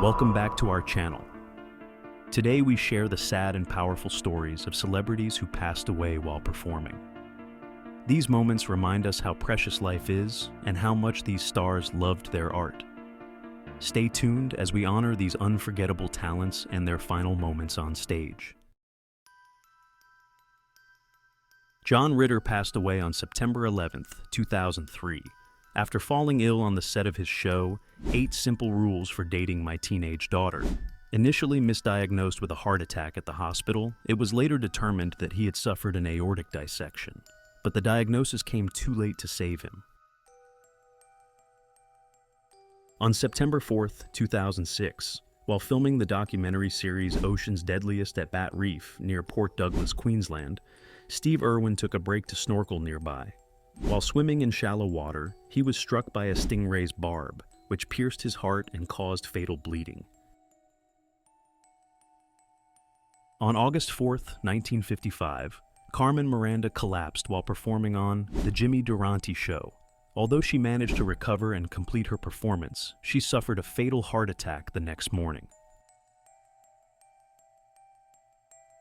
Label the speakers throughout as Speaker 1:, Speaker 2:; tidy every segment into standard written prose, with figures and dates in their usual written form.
Speaker 1: Welcome back to our channel. Today we share the sad and powerful stories of celebrities who passed away while performing. These moments remind us how precious life is and how much these stars loved their art. Stay tuned as we honor these unforgettable talents and their final moments on stage. John Ritter passed away on September 11, 2003, after falling ill on the set of his show, 8 Simple Rules for Dating My Teenage Daughter. Initially misdiagnosed with a heart attack at the hospital, it was later determined that he had suffered an aortic dissection, but the diagnosis came too late to save him. On September 4, 2006, while filming the documentary series Ocean's Deadliest at Bat Reef near Port Douglas, Queensland, Steve Irwin took a break to snorkel nearby. While swimming in shallow water, he was struck by a stingray's barb, which pierced his heart and caused fatal bleeding. On August 4, 1955, Carmen Miranda collapsed while performing on The Jimmy Durante Show. Although she managed to recover and complete her performance, she suffered a fatal heart attack the next morning.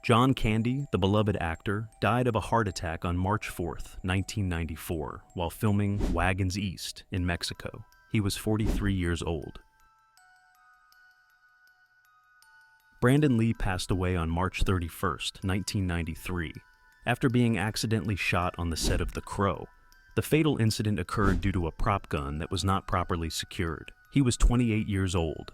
Speaker 1: John Candy, the beloved actor, died of a heart attack on March 4, 1994, while filming Wagons East in Mexico. He was 43 years old. Brandon Lee passed away on March 31, 1993, after being accidentally shot on the set of The Crow. The fatal incident occurred due to a prop gun that was not properly secured. He was 28 years old.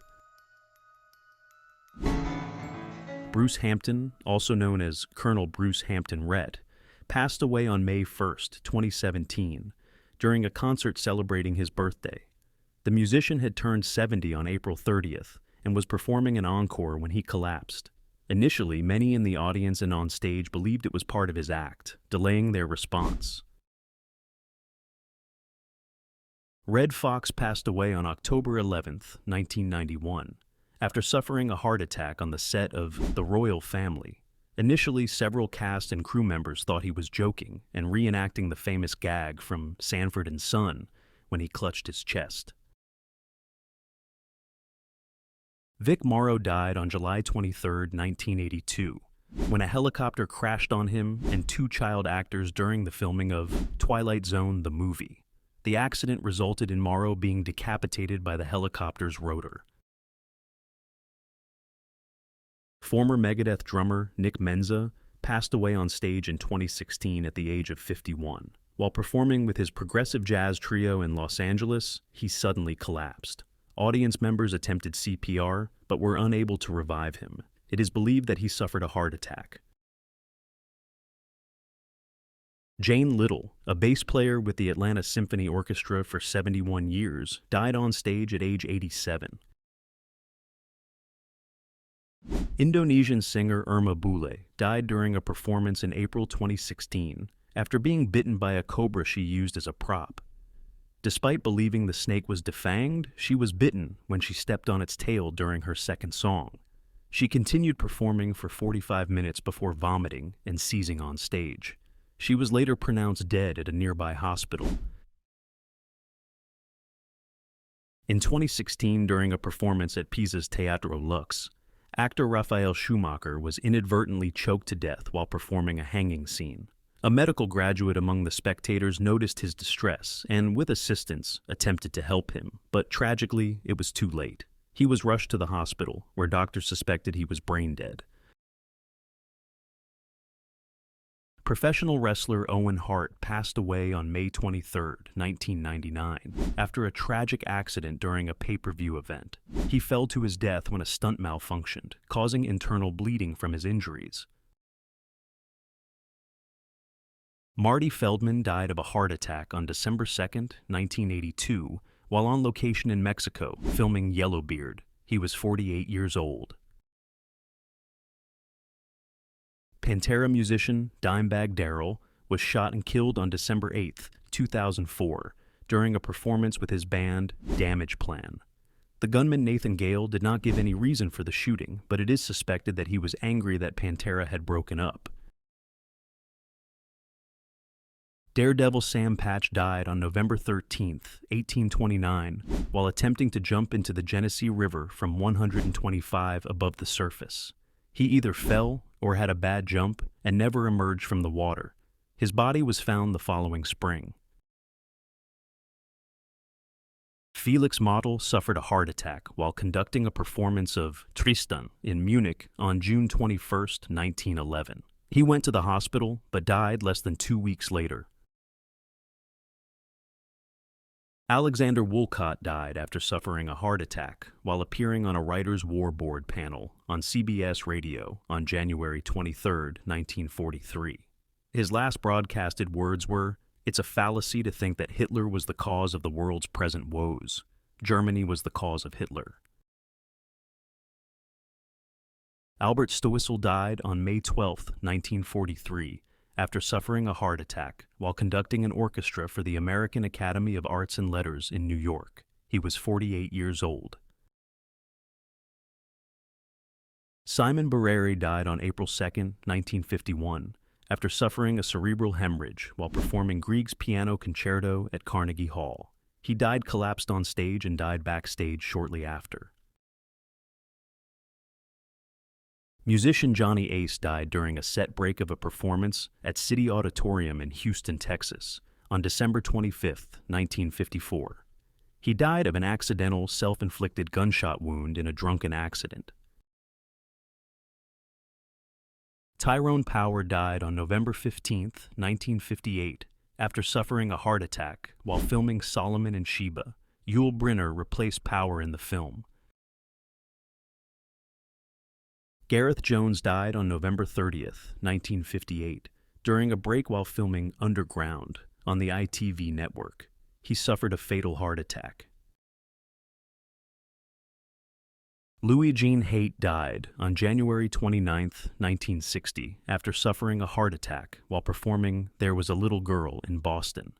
Speaker 1: Bruce Hampton, also known as Colonel Bruce Hampton Rhett, passed away on May 1, 2017, during a concert celebrating his birthday. The musician had turned 70 on April 30th and was performing an encore when he collapsed. Initially, many in the audience and on stage believed it was part of his act, delaying their response. Red Fox passed away on October 11, 1991. After suffering a heart attack on the set of The Royal Family. Initially, several cast and crew members thought he was joking and reenacting the famous gag from Sanford and Son when he clutched his chest. Vic Morrow died on July 23, 1982, when a helicopter crashed on him and 2 child actors during the filming of Twilight Zone the movie. The accident resulted in Morrow being decapitated by the helicopter's rotor. Former Megadeth drummer Nick Menza passed away on stage in 2016 at the age of 51. While performing with his progressive jazz trio in Los Angeles, he suddenly collapsed. Audience members attempted CPR, but were unable to revive him. It is believed that he suffered a heart attack. Jane Little, a bass player with the Atlanta Symphony Orchestra for 71 years, died on stage at age 87. Indonesian singer Irma Bule died during a performance in April 2016 after being bitten by a cobra she used as a prop. Despite believing the snake was defanged, she was bitten when she stepped on its tail during her second song. She continued performing for 45 minutes before vomiting and seizing on stage. She was later pronounced dead at a nearby hospital. In 2016, during a performance at Pisa's Teatro Lux, actor Raphael Schumacher was inadvertently choked to death while performing a hanging scene. A medical graduate among the spectators noticed his distress and, with assistance, attempted to help him, but tragically, it was too late. He was rushed to the hospital, where doctors suspected he was brain dead. Professional wrestler Owen Hart passed away on May 23, 1999, after a tragic accident during a pay-per-view event. He fell to his death when a stunt malfunctioned, causing internal bleeding from his injuries. Marty Feldman died of a heart attack on December 2, 1982, while on location in Mexico, filming Yellowbeard. He was 48 years old. Pantera musician Dimebag Darrell was shot and killed on December 8, 2004, during a performance with his band Damage Plan. The gunman Nathan Gale did not give any reason for the shooting, but it is suspected that he was angry that Pantera had broken up. Daredevil Sam Patch died on November 13th, 1829, while attempting to jump into the Genesee River from 125 above the surface. He either fell or had a bad jump and never emerged from the water. His body was found the following spring. Felix Model suffered a heart attack while conducting a performance of Tristan in Munich on June 21, 1911. He went to the hospital but died less than 2 weeks later. Alexander Woollcott died after suffering a heart attack while appearing on a Writers' War Board panel on CBS Radio on January 23, 1943. His last broadcasted words were, "It's a fallacy to think that Hitler was the cause of the world's present woes. Germany was the cause of Hitler." Albert Stoessel died on May 12, 1943, after suffering a heart attack while conducting an orchestra for the American Academy of Arts and Letters in New York. He was 48 years old. Simon Barreri died on April 2, 1951, after suffering a cerebral hemorrhage while performing Grieg's Piano Concerto at Carnegie Hall. He died collapsed on stage and died backstage shortly after. Musician Johnny Ace died during a set break of a performance at City Auditorium in Houston, Texas, on December 25, 1954. He died of an accidental, self-inflicted gunshot wound in a drunken accident. Tyrone Power died on November 15, 1958, after suffering a heart attack while filming Solomon and Sheba. Yul Brynner replaced Power in the film. Gareth Jones died on November 30, 1958, during a break while filming Underground on the ITV network. He suffered a fatal heart attack. Louis Jean Haight died on January 29, 1960, after suffering a heart attack while performing There Was a Little Girl in Boston.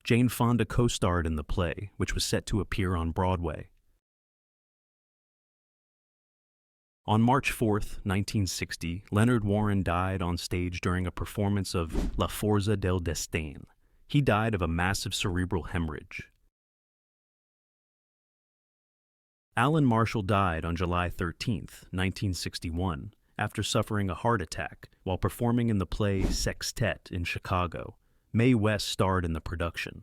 Speaker 1: Jane Fonda co-starred in the play, which was set to appear on Broadway. On March 4, 1960, Leonard Warren died on stage during a performance of La Forza del Destin. He died of a massive cerebral hemorrhage. Alan Marshall died on July 13, 1961, after suffering a heart attack while performing in the play Sextet in Chicago. Mae West starred in the production.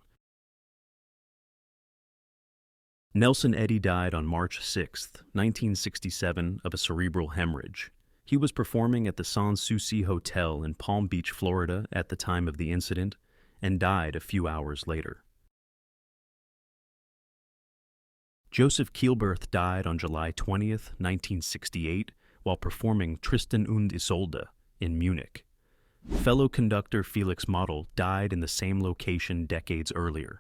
Speaker 1: Nelson Eddy died on March 6, 1967, of a cerebral hemorrhage. He was performing at the Sans Souci Hotel in Palm Beach, Florida at the time of the incident and died a few hours later. Joseph Kielberth died on July 20, 1968, while performing Tristan und Isolde in Munich. Fellow conductor Felix Model died in the same location decades earlier.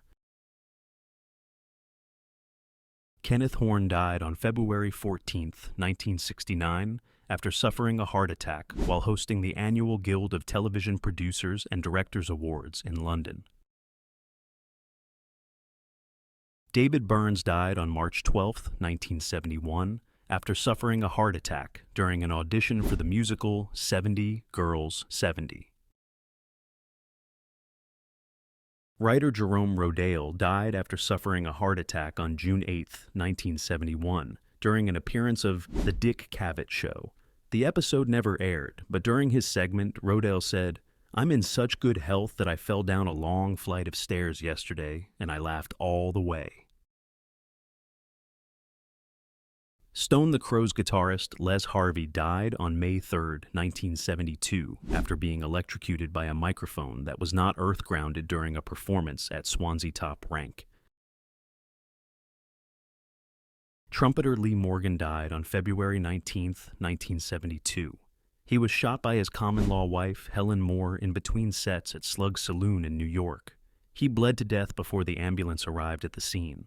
Speaker 1: Kenneth Horne died on February 14, 1969, after suffering a heart attack while hosting the annual Guild of Television Producers and Directors Awards in London. David Burns died on March 12, 1971, after suffering a heart attack during an audition for the musical 70 Girls 70. Writer Jerome Rodale died after suffering a heart attack on June 8, 1971, during an appearance of The Dick Cavett Show. The episode never aired, but during his segment, Rodale said, "I'm in such good health that I fell down a long flight of stairs yesterday, and I laughed all the way." Stone the Crow's guitarist Les Harvey died on May 3, 1972, after being electrocuted by a microphone that was not earth-grounded during a performance at Swansea Top Rank. Trumpeter Lee Morgan died on February 19, 1972. He was shot by his common-law wife, Helen Moore, in between sets at Slug Saloon in New York. He bled to death before the ambulance arrived at the scene.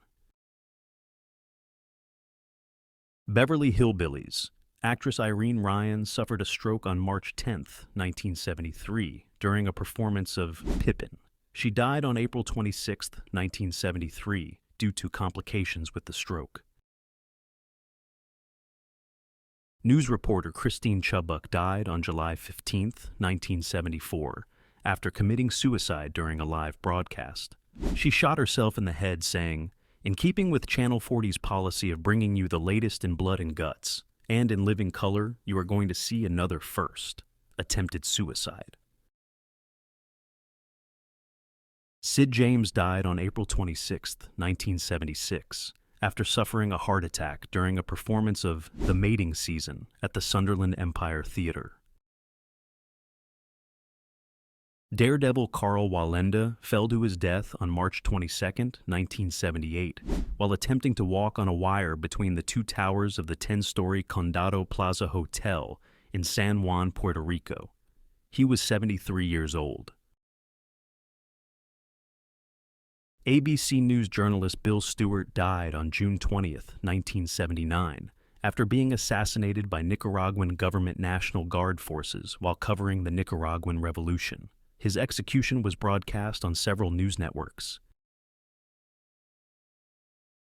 Speaker 1: Beverly Hillbillies. Actress Irene Ryan suffered a stroke on March 10, 1973, during a performance of Pippin. She died on April 26, 1973, due to complications with the stroke. News reporter Christine Chubbuck died on July 15, 1974, after committing suicide during a live broadcast. She shot herself in the head, saying, "In keeping with Channel 40's policy of bringing you the latest in blood and guts, and in living color, you are going to see another first: attempted suicide." Sid James died on April 26, 1976, after suffering a heart attack during a performance of The Mating Season at the Sunderland Empire Theatre. Daredevil Carl Wallenda fell to his death on March 22, 1978, while attempting to walk on a wire between the two towers of the 10-story Condado Plaza Hotel in San Juan, Puerto Rico. He was 73 years old. ABC News journalist Bill Stewart died on June 20, 1979, after being assassinated by Nicaraguan government National Guard forces while covering the Nicaraguan Revolution. His execution was broadcast on several news networks.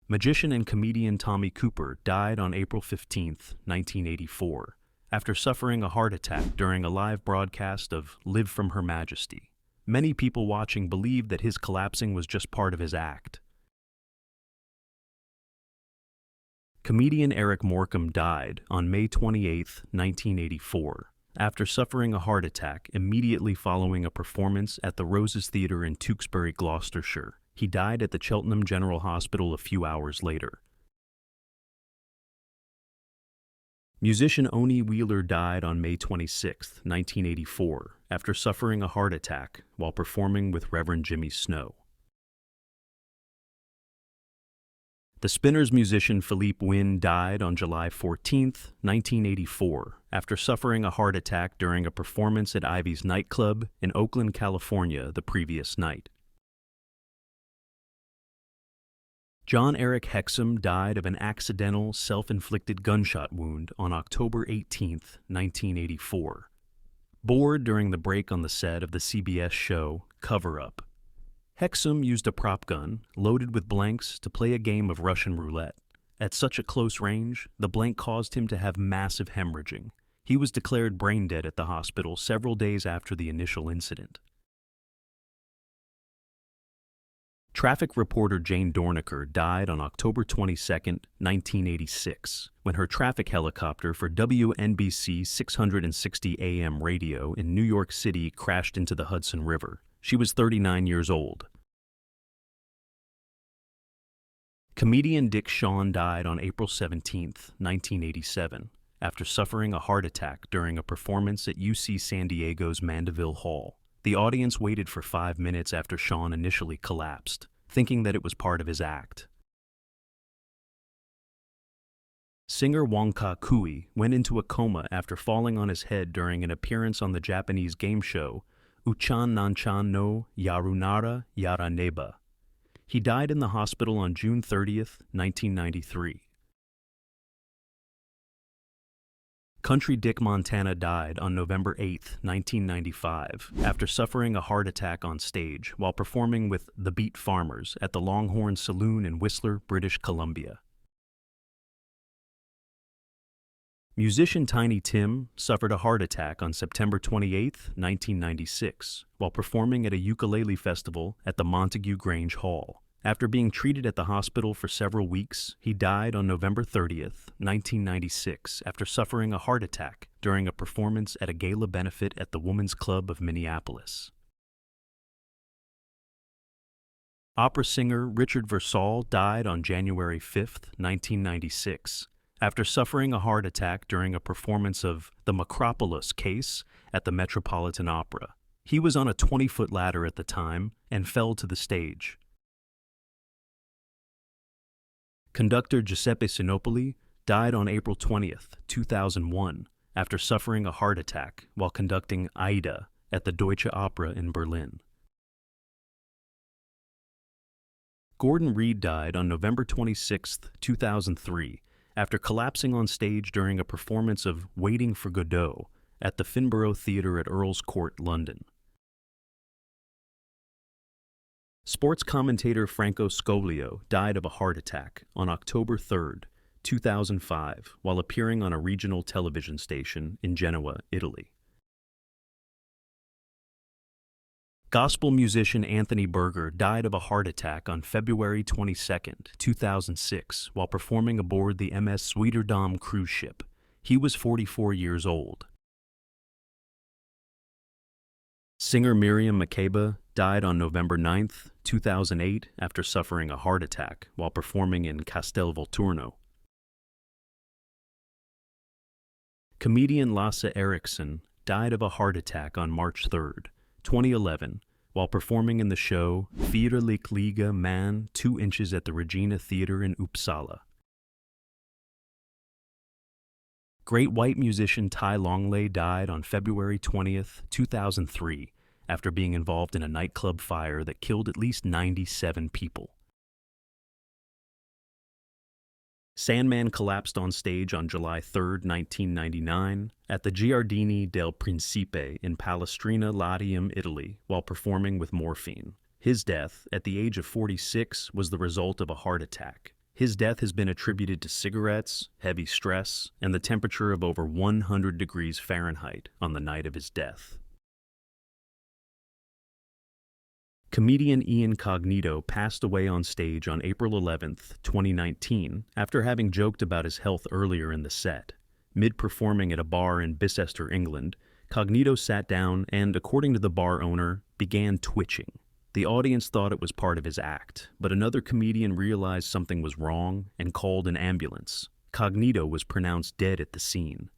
Speaker 1: Magician and comedian Tommy Cooper died on April 15, 1984, after suffering a heart attack during a live broadcast of Live from Her Majesty. Many people watching believed that his collapsing was just part of his act. Comedian Eric Morecambe died on May 28, 1984, after suffering a heart attack immediately following a performance at the Roses Theatre in Tewkesbury, Gloucestershire. He died at the Cheltenham General Hospital a few hours later. Musician Oni Wheeler died on May 26, 1984, after suffering a heart attack while performing with Reverend Jimmy Snow. The Spinners musician Philippe Wynne died on July 14, 1984, after suffering a heart attack during a performance at Ivy's nightclub in Oakland, California the previous night. John Eric Hexum died of an accidental, self-inflicted gunshot wound on October 18, 1984. Bored during the break on the set of the CBS show Cover Up, Hexum used a prop gun loaded with blanks to play a game of Russian roulette. At such a close range, the blank caused him to have massive hemorrhaging. He was declared brain dead at the hospital several days after the initial incident. Traffic reporter Jane Dornicker died on October 22, 1986, when her traffic helicopter for WNBC 660 AM radio in New York City crashed into the Hudson River. She was 39 years old. Comedian Dick Shawn died on April 17, 1987, after suffering a heart attack during a performance at UC San Diego's Mandeville Hall. The audience waited for 5 minutes after Shawn initially collapsed, thinking that it was part of his act. Singer Wonka Kui went into a coma after falling on his head during an appearance on the Japanese game show Uchan Nanchan no Yarunara Yaraneba. He died in the hospital on June 30, 1993. Country Dick Montana died on November 8, 1995, after suffering a heart attack on stage while performing with the Beat Farmers at the Longhorn Saloon in Whistler, British Columbia. Musician Tiny Tim suffered a heart attack on September 28, 1996, while performing at a ukulele festival at the Montague Grange Hall. After being treated at the hospital for several weeks, he died on November 30, 1996, after suffering a heart attack during a performance at a gala benefit at the Women's Club of Minneapolis. Opera singer Richard Versal died on January 5, 1996, after suffering a heart attack during a performance of The Macropolis Case at the Metropolitan Opera. He was on a 20-foot ladder at the time and fell to the stage. Conductor Giuseppe Sinopoli died on April 20, 2001, after suffering a heart attack while conducting Aida at the Deutsche Oper in Berlin. Gordon Reed died on November 26, 2003, after collapsing on stage during a performance of Waiting for Godot at the Finborough Theatre at Earl's Court, London. Sports commentator Franco Scoglio died of a heart attack on October 3, 2005, while appearing on a regional television station in Genoa, Italy. Gospel musician Anthony Berger died of a heart attack on February 22, 2006, while performing aboard the MS Zwickerdam cruise ship. He was 44 years old. Singer Miriam Makeba died on November 9, 2008, after suffering a heart attack while performing in Castel Volturno. Comedian Lasse Eriksson died of a heart attack on March 3, 2011, while performing in the show Fyra lyckliga man 2 inches at the Regina Theatre in Uppsala. Great white musician Ty Longley died on February 20, 2003, after being involved in a nightclub fire that killed at least 97 people. Sandman collapsed on stage on July 3, 1999, at the Giardini del Principe in Palestrina Latium, Italy, while performing with morphine. His death, at the age of 46, was the result of a heart attack. His death has been attributed to cigarettes, heavy stress, and the temperature of over 100 degrees Fahrenheit on the night of his death. Comedian Ian Cognito passed away on stage on April 11, 2019, after having joked about his health earlier in the set. Mid-performing at a bar in Bicester, England, Cognito sat down and, according to the bar owner, began twitching. The audience thought it was part of his act, but another comedian realized something was wrong and called an ambulance. Cognito was pronounced dead at the scene.